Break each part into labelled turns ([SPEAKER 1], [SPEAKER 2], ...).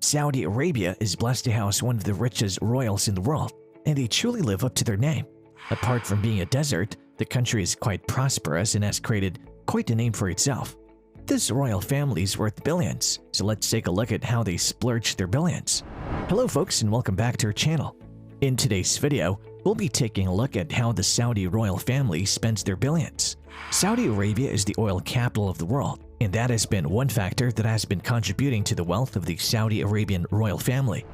[SPEAKER 1] Saudi Arabia is blessed to house one of the richest royals in the world, and they truly live up to their name. Apart from being a desert, the country is quite prosperous and has created quite a name for itself. This royal family is worth billions, so let's take a look at how they splurge their billions. Hello folks, and welcome back to our channel. In today's video, we'll be taking a look at how the Saudi royal family spends their billions. Saudi Arabia is the oil capital of the world, and that has been one factor that has been contributing to the wealth of the Saudi Arabian royal family.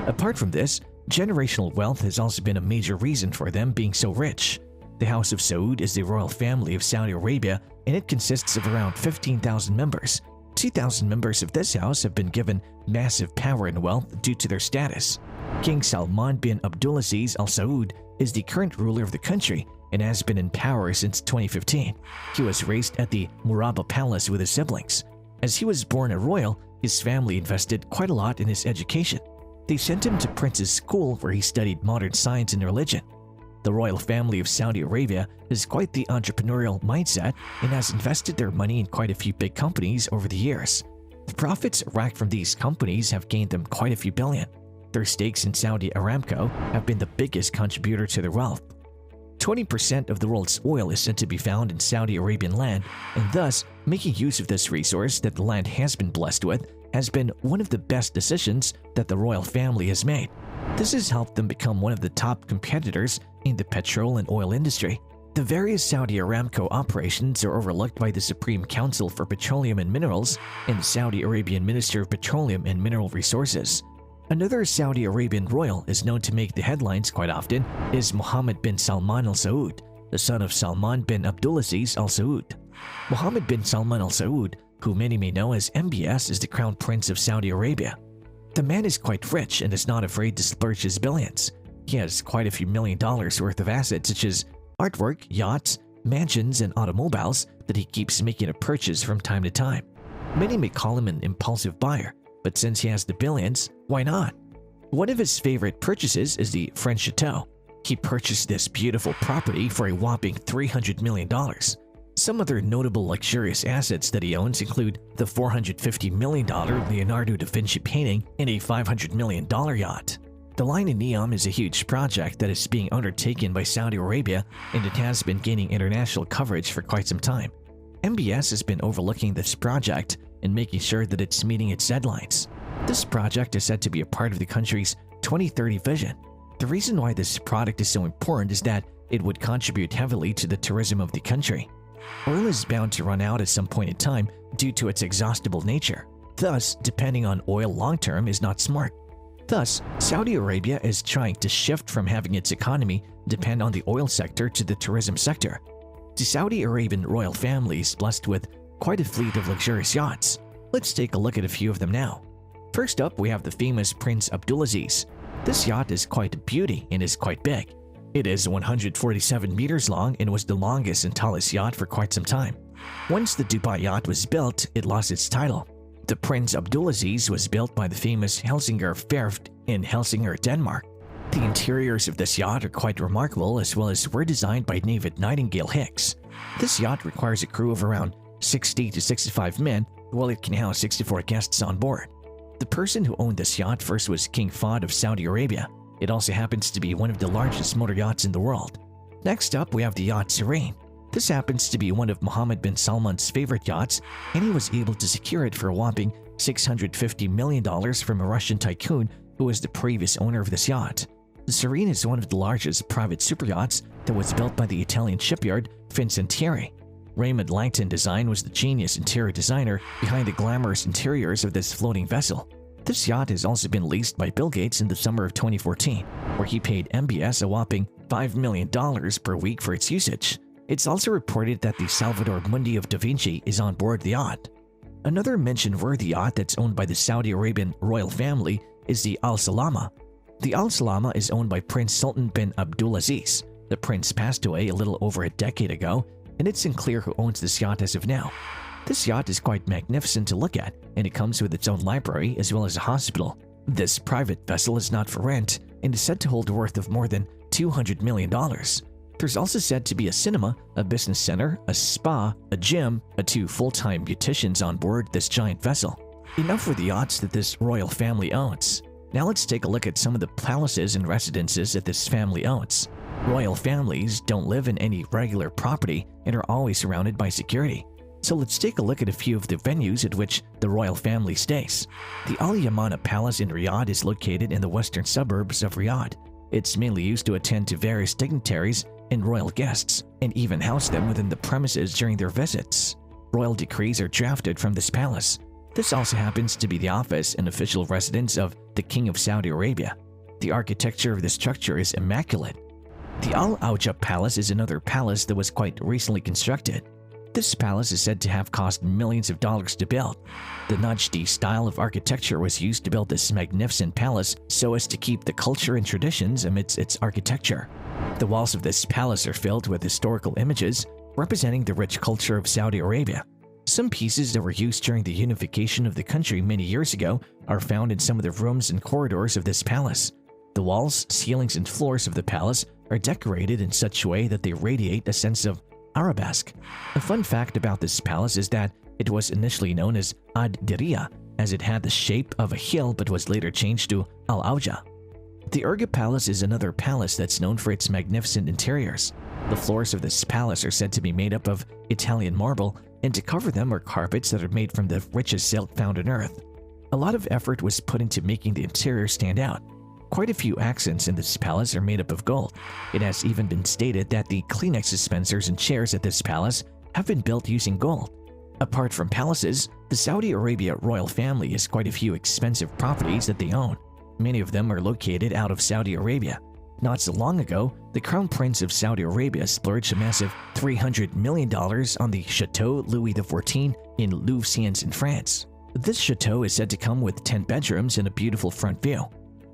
[SPEAKER 1] Apart from this, generational wealth has also been a major reason for them being so rich. The House of Saud is the royal family of Saudi Arabia, and it consists of around 15,000 members. 2,000 members of this house have been given massive power and wealth due to their status. King Salman bin Abdulaziz Al Saud is the current ruler of the country and has been in power since 2015. He was raised at the Murabba Palace with his siblings. As he was born a royal, his family invested quite a lot in his education. They sent him to Prince's School where he studied modern science and religion. The royal family of Saudi Arabia has quite the entrepreneurial mindset and has invested their money in quite a few big companies over the years. The profits racked from these companies have gained them quite a few billion. Their stakes in Saudi Aramco have been the biggest contributor to their wealth. 20% of the world's oil is said to be found in Saudi Arabian land, and thus making use of this resource that the land has been blessed with has been one of the best decisions that the royal family has made. This has helped them become one of the top competitors in the petrol and oil industry. The various Saudi Aramco operations are overlooked by the Supreme Council for Petroleum and Minerals and the Saudi Arabian Minister of Petroleum and Mineral Resources. Another Saudi Arabian royal is known to make the headlines quite often is Mohammed bin Salman Al Saud, the son of Salman bin Abdulaziz Al Saud. Mohammed bin Salman Al Saud, who many may know as MBS, is the crown prince of Saudi Arabia. The man is quite rich and is not afraid to splurge his billions. He has quite a few $1 million worth of assets such as artwork, yachts, mansions, and automobiles that he keeps making a purchase from time to time. Many may call him an impulsive buyer, but since he has the billions, why not? One of his favorite purchases is the French Chateau. He purchased this beautiful property for a whopping $300 million. Some other notable luxurious assets that he owns include the $450 million Leonardo da Vinci painting and a $500 million yacht. The line in Neom is a huge project that is being undertaken by Saudi Arabia, and it has been gaining international coverage for quite some time. MBS has been overlooking this project and making sure that it's meeting its deadlines. This project is said to be a part of the country's 2030 vision. The reason why this product is so important is that it would contribute heavily to the tourism of the country. Oil is bound to run out at some point in time due to its exhaustible nature. Thus, depending on oil long-term is not smart. Thus, Saudi Arabia is trying to shift from having its economy depend on the oil sector to the tourism sector. The Saudi Arabian royal family is blessed with quite a fleet of luxurious yachts. Let's take a look at a few of them now. First up, we have the famous Prince Abdulaziz. This yacht is quite a beauty and is quite big. It is 147 meters long and was the longest and tallest yacht for quite some time. Once the Dubai yacht was built, it lost its title. The Prince Abdulaziz was built by the famous Helsingør Værft in Helsingør, Denmark. The interiors of this yacht are quite remarkable, as well as were designed by David Nightingale Hicks. This yacht requires a crew of around 60 to 65 men, while it can house 64 guests on board. The person who owned this yacht first was King Fahd of Saudi Arabia. It also happens to be one of the largest motor yachts in the world. Next up, we have the yacht Serene. This happens to be one of Mohammed bin Salman's favorite yachts, and he was able to secure it for a whopping $650 million from a Russian tycoon who was the previous owner of this yacht. The Serene is one of the largest private superyachts that was built by the Italian shipyard Fincantieri. Raymond Langton Design was the genius interior designer behind the glamorous interiors of this floating vessel. This yacht has also been leased by Bill Gates in the summer of 2014, where he paid MBS a whopping $5 million per week for its usage. It's also reported that the Salvador Mundi of Da Vinci is on board the yacht. Another mention-worthy yacht that's owned by the Saudi Arabian royal family is the Al Salama. The Al Salama is owned by Prince Sultan bin Abdulaziz. The prince passed away a little over a decade ago, and it's unclear who owns this yacht as of now. This yacht is quite magnificent to look at, and it comes with its own library as well as a hospital. This private vessel is not for rent and is said to hold a worth of more than $200 million. There's also said to be a cinema, a business center, a spa, a gym, and 2 full-time beauticians on board this giant vessel. Enough for the yachts that this royal family owns. Now let's take a look at some of the palaces and residences that this family owns. Royal families don't live in any regular property and are always surrounded by security. So let's take a look at a few of the venues at which the royal family stays. The Al Yamana Palace in Riyadh is located in the western suburbs of Riyadh. It's mainly used to attend to various dignitaries and royal guests, and even house them within the premises during their visits. Royal decrees are drafted from this palace. This also happens to be the office and official residence of the King of Saudi Arabia. The architecture of the structure is immaculate. The Al Auja Palace is another palace that was quite recently constructed. This palace is said to have cost millions of dollars to build. The Najdi style of architecture was used to build this magnificent palace so as to keep the culture and traditions amidst its architecture. The walls of this palace are filled with historical images representing the rich culture of Saudi Arabia. Some pieces that were used during the unification of the country many years ago are found in some of the rooms and corridors of this palace. The walls, ceilings, and floors of the palace are decorated in such a way that they radiate a sense of arabesque. A fun fact about this palace is that it was initially known as Ad Diriyah, as it had the shape of a hill but was later changed to Al Auja. The Urga Palace is another palace that's known for its magnificent interiors. The floors of this palace are said to be made up of Italian marble, and to cover them are carpets that are made from the richest silk found on earth. A lot of effort was put into making the interior stand out. Quite a few accents in this palace are made up of gold. It has even been stated that the Kleenex dispensers and chairs at this palace have been built using gold. Apart from palaces, the Saudi Arabia royal family has quite a few expensive properties that they own. Many of them are located out of Saudi Arabia. Not so long ago, the Crown Prince of Saudi Arabia splurged a massive $300 million on the Chateau Louis XIV in Louveciennes in France. This chateau is said to come with 10 bedrooms and a beautiful front view.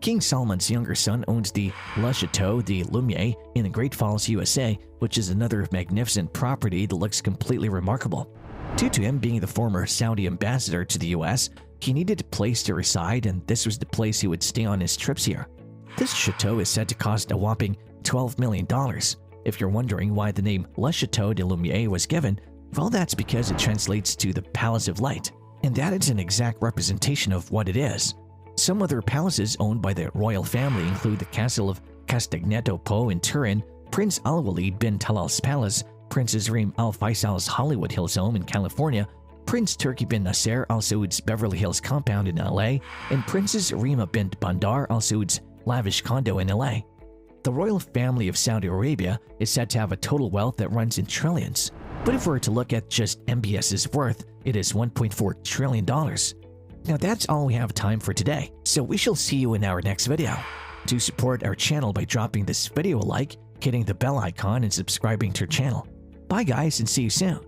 [SPEAKER 1] King Solomon's younger son owns the Le Chateau de Lumiere in Great Falls, USA, which is another magnificent property that looks completely remarkable. Due to him being the former Saudi ambassador to the US, he needed a place to reside, and this was the place he would stay on his trips here. This chateau is said to cost a whopping $12 million. If you're wondering why the name Le Chateau de Lumiere was given, well, that's because it translates to the Palace of Light, and that is an exact representation of what it is. Some other palaces owned by the royal family include the Castle of Castagneto Po in Turin, Prince Al-Walid bin Talal's palace, Princess Reem Al Faisal's Hollywood Hills home in California, Prince Turki bin Nasser Al Saud's Beverly Hills compound in LA, and Princess Rima bint Bandar Al Saud's lavish condo in LA. The royal family of Saudi Arabia is said to have a total wealth that runs in trillions. But if we were to look at just MBS's worth, it is $1.4 trillion. Now that's all we have time for today, so we shall see you in our next video. Do support our channel by dropping this video a like, hitting the bell icon, and subscribing to our channel. Bye guys, and see you soon.